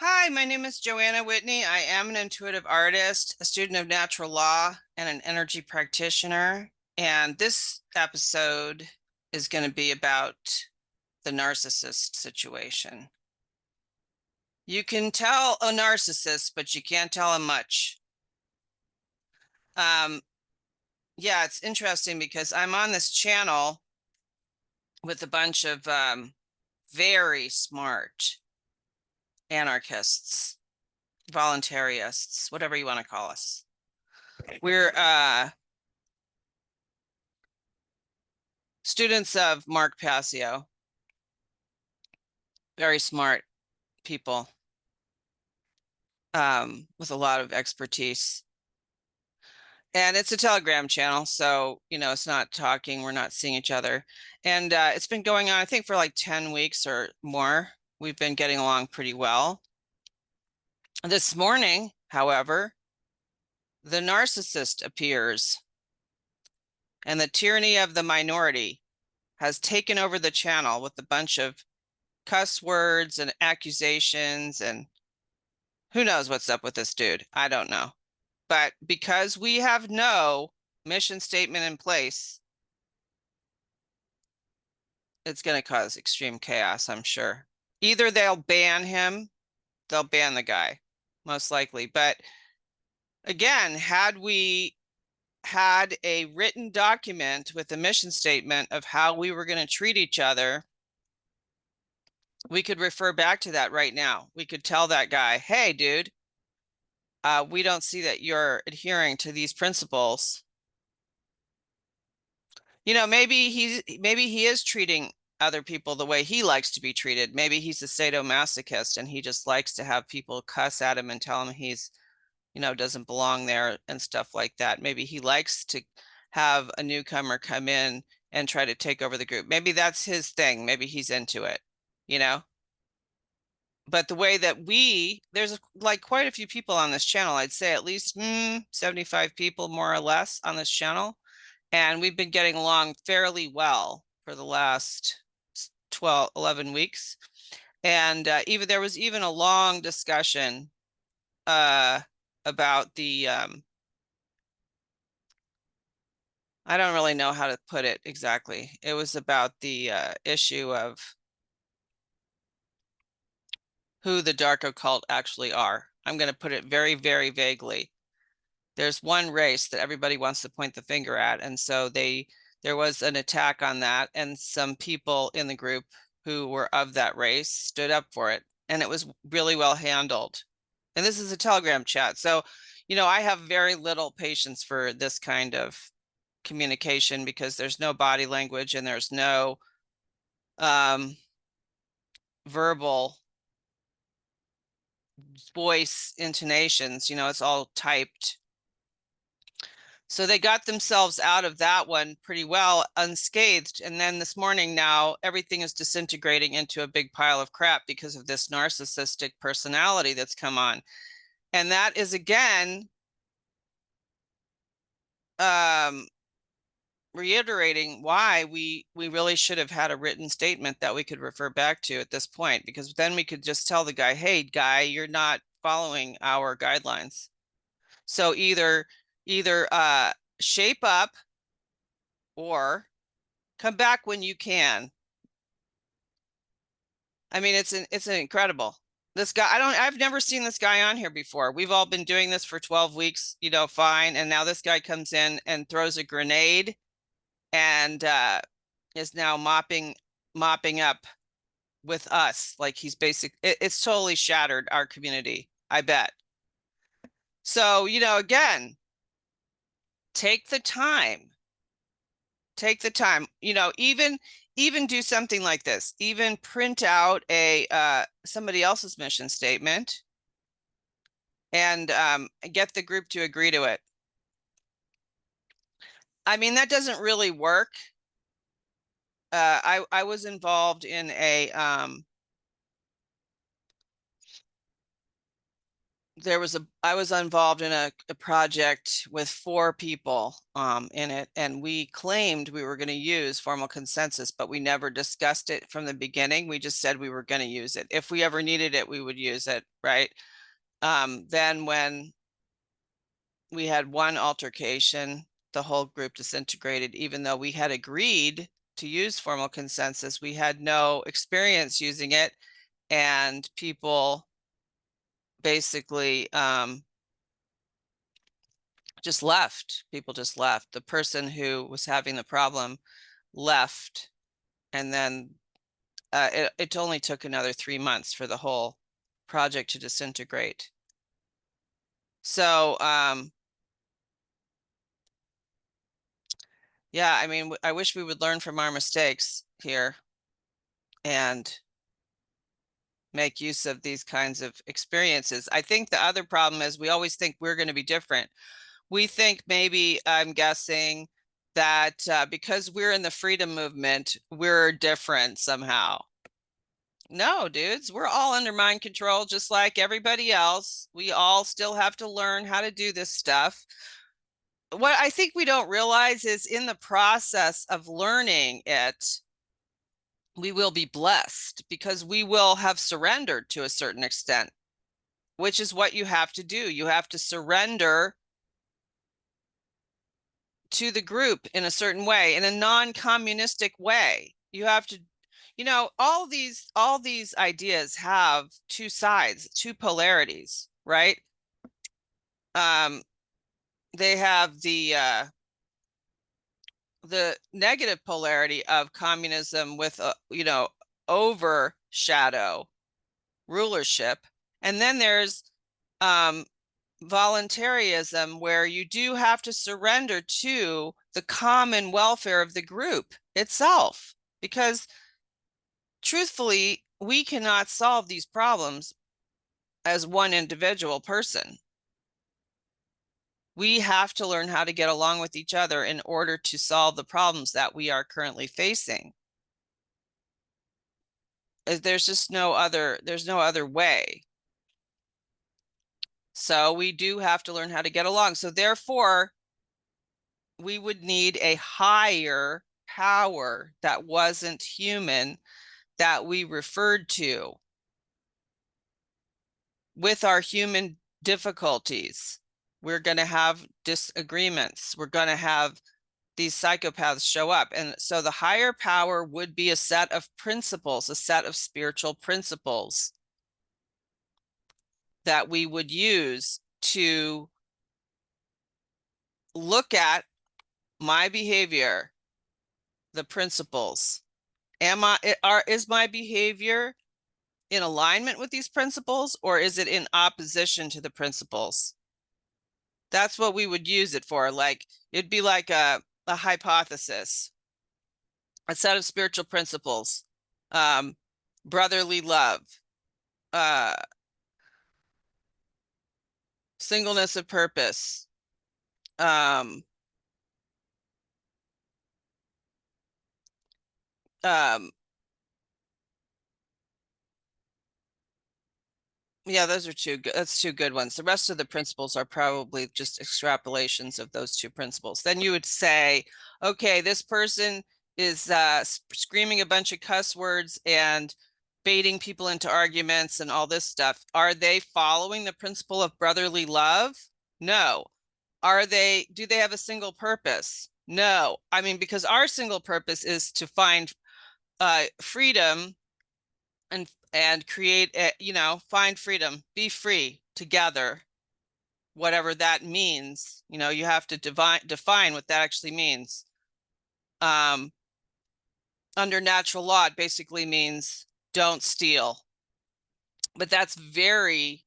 Hi, my name is Joanna Whitney. I am an intuitive artist, a student of natural law, and an energy practitioner. And this episode is going to be about the narcissist situation. You can tell a narcissist, but you can't tell him much. Um, yeah, it's interesting because I'm on this channel with a bunch of very smart anarchists, voluntarists, whatever you want to call us. We're students of Mark Passio, very smart people with a lot of expertise. And it's a Telegram channel, so it's not talking. We're not seeing each other, and it's been going on, I think, for like 10 weeks or more. We've been getting along pretty well. This morning, however, the narcissist appears, and the tyranny of the minority has taken over the channel with a bunch of cuss words and accusations, and who knows what's up with this dude? I don't know. But because we have no mission statement in place, it's going to cause extreme chaos, I'm sure. Either they'll ban him, they'll ban the guy, most likely. But again, had we had a written document with a mission statement of how we were going to treat each other, we could refer back to that right now. We could tell that guy, hey, dude, we don't see that you're adhering to these principles. Maybe he is treating other people the way he likes to be treated. Maybe he's a sadomasochist and he just likes to have people cuss at him and tell him he's, doesn't belong there and stuff like that. Maybe he likes to have a newcomer come in and try to take over the group. Maybe that's his thing. Maybe he's into it, you know? But the way that there's like quite a few people on this channel. I'd say at least 75 people more or less on this channel. And we've been getting along fairly well for the last 11 weeks. And there was even a long discussion about the, I don't really know how to put it exactly. It was about the issue of who the dark occult actually are. I'm going to put it very, very vaguely. There's one race that everybody wants to point the finger at. And so there was an attack on that. And some people in the group who were of that race stood up for it. And it was really well handled. And this is a Telegram chat. So, I have very little patience for this kind of communication because there's no body language and there's no verbal voice intonations. It's all typed. So they got themselves out of that one pretty well unscathed. And then this morning now, everything is disintegrating into a big pile of crap because of this narcissistic personality that's come on. And that is, again, reiterating why we really should have had a written statement that we could refer back to at this point, because then we could just tell the guy, hey, guy, you're not following our guidelines. So either shape up or come back when you can. I mean, it's incredible. This guy, I've never seen this guy on here before. We've all been doing this for 12 weeks, fine. And now this guy comes in and throws a grenade and is now mopping up with us. Like he's it's totally shattered our community, I bet. So, again, take the time. Take the time, even do something like this. Even print out somebody else's mission statement and get the group to agree to it. I mean, that doesn't really work. I was involved in a I was involved in a project with 4 people in it, and we claimed we were going to use formal consensus, but we never discussed it from the beginning. We just said we were going to use it. If we ever needed it, we would use it, right? Then when we had one altercation, the whole group disintegrated, even though we had agreed to use formal consensus. We had no experience using it, and people basically just left. People just left. The person who was having the problem left, and then it only took another 3 months for the whole project to disintegrate. So yeah, I mean, I wish we would learn from our mistakes here and make use of these kinds of experiences. I think the other problem is we always think we're going to be different. We think maybe, I'm guessing, that because we're in the freedom movement, we're different somehow. No, dudes, we're all under mind control, just like everybody else. We all still have to learn how to do this stuff. What I think we don't realize is in the process of learning it, we will be blessed because we will have surrendered to a certain extent, which is what you have to do. You have to surrender to the group in a certain way, in a non-communistic way. You have to, all these ideas have 2 sides, 2 polarities, right? They have the negative polarity of communism with overshadow rulership, and then there's voluntarism, where you do have to surrender to the common welfare of the group itself, because truthfully, we cannot solve these problems as one individual person. We have to learn how to get along with each other in order to solve the problems that we are currently facing. There's just there's no other way. So we do have to learn how to get along. So therefore, we would need a higher power that wasn't human, that we referred to with our human difficulties. We're going to have disagreements. We're going to have these psychopaths show up. And so the higher power would be a set of principles, a set of spiritual principles that we would use to look at my behavior, the principles. Is my behavior in alignment with these principles, or is it in opposition to the principles? That's what we would use it for. Like, it'd be like a hypothesis, a set of spiritual principles, brotherly love, uh, singleness of purpose, um, um, yeah, those are that's 2 good ones. The rest of the principles are probably just extrapolations of those 2 principles. Then you would say, okay, this person is screaming a bunch of cuss words and baiting people into arguments and all this stuff. Are they following the principle of brotherly love? No. Do they have a single purpose? No. I mean, because our single purpose is to find freedom and create find freedom, be free together, whatever that means. You have to define what that actually means. Under natural law, it basically means don't steal, but it's a very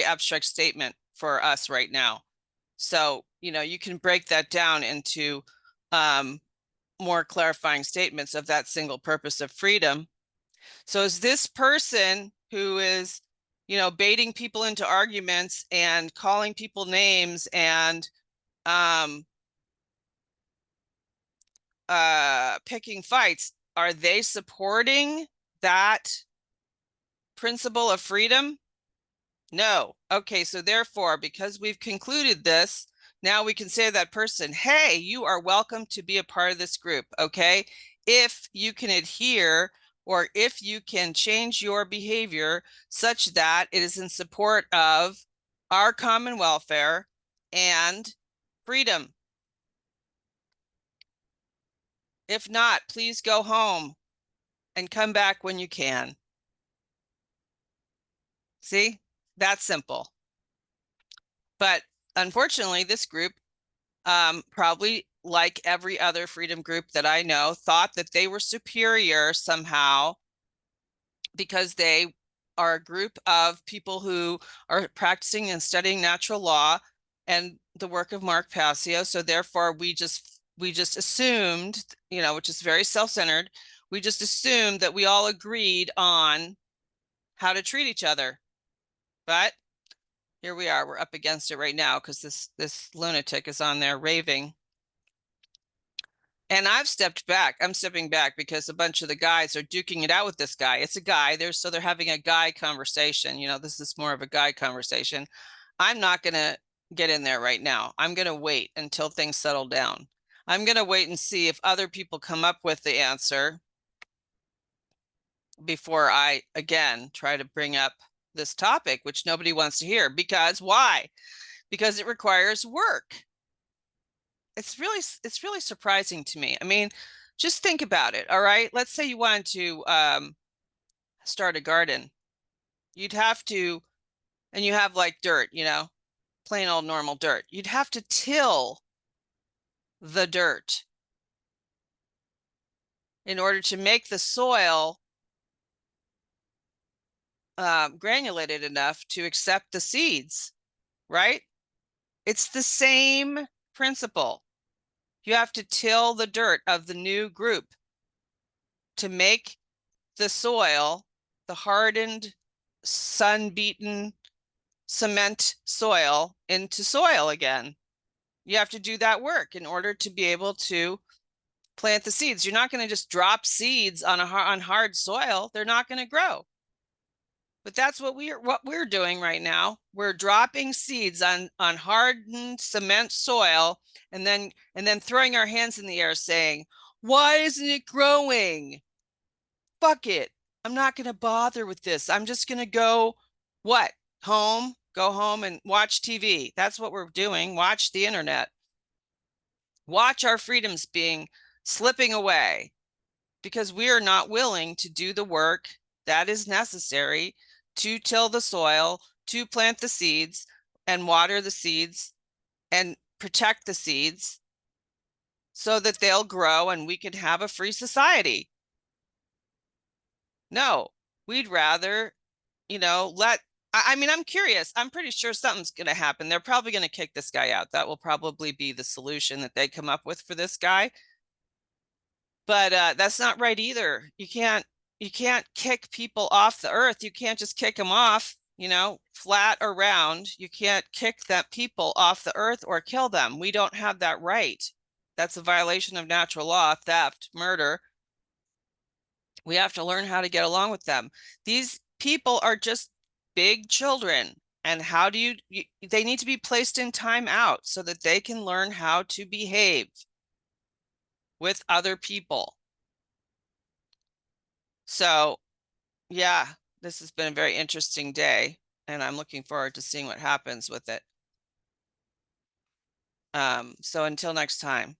abstract statement for us right now. So you can break that down into more clarifying statements of that single purpose of freedom. So is this person who is, baiting people into arguments and calling people names and picking fights, are they supporting that principle of freedom? No. Okay, so therefore, because we've concluded this, now we can say to that person, hey, you are welcome to be a part of this group, okay? If you can adhere or if you can change your behavior such that it is in support of our common welfare and freedom. If not, please go home and come back when you can. See, that's simple. But unfortunately, this group, probably like every other freedom group that I know, thought that they were superior somehow because they are a group of people who are practicing and studying natural law and the work of Mark Passio. So therefore, we just assumed, which is very self-centered. We just assumed that we all agreed on how to treat each other. But here we are, we're up against it right now because this lunatic is on there raving. And I've stepped back. I'm stepping back because a bunch of the guys are duking it out with this guy. It's a guy. They're having a guy conversation. This is more of a guy conversation. I'm not going to get in there right now. I'm going to wait until things settle down. I'm going to wait and see if other people come up with the answer before I, again, try to bring up this topic, which nobody wants to hear. Because why? Because it requires work. It's really surprising to me. I mean, just think about it. All right. Let's say you wanted to start a garden. You'd have to, and you have like dirt, plain old normal dirt. You'd have to till the dirt in order to make the soil granulated enough to accept the seeds, right? It's the same principle. You have to till the dirt of the new group to make the soil, the hardened, sun-beaten cement soil, into soil again. You have to do that work in order to be able to plant the seeds. You're not going to just drop seeds on hard soil. They're not going to grow. But that's what we're doing right now. We're dropping seeds on hardened cement soil and then throwing our hands in the air saying, "Why isn't it growing? Fuck it. I'm not going to bother with this. I'm just going to go home, go home and watch TV." That's what we're doing. Watch the internet. Watch our freedoms slipping away because we are not willing to do the work that is necessary to till the soil, to plant the seeds and water the seeds and protect the seeds so that they'll grow and we can have a free society. No, we'd rather, I mean, I'm curious. I'm pretty sure something's going to happen. They're probably going to kick this guy out. That will probably be the solution that they come up with for this guy. But that's not right either. You can't kick people off the earth. You can't just kick them off, flat or round. You can't kick that people off the earth or kill them. We don't have that right. That's a violation of natural law, theft, murder. We have to learn how to get along with them. These people are just big children. And how do they need to be placed in time out so that they can learn how to behave with other people. So, yeah, this has been a very interesting day, and I'm looking forward to seeing what happens with it. So until next time.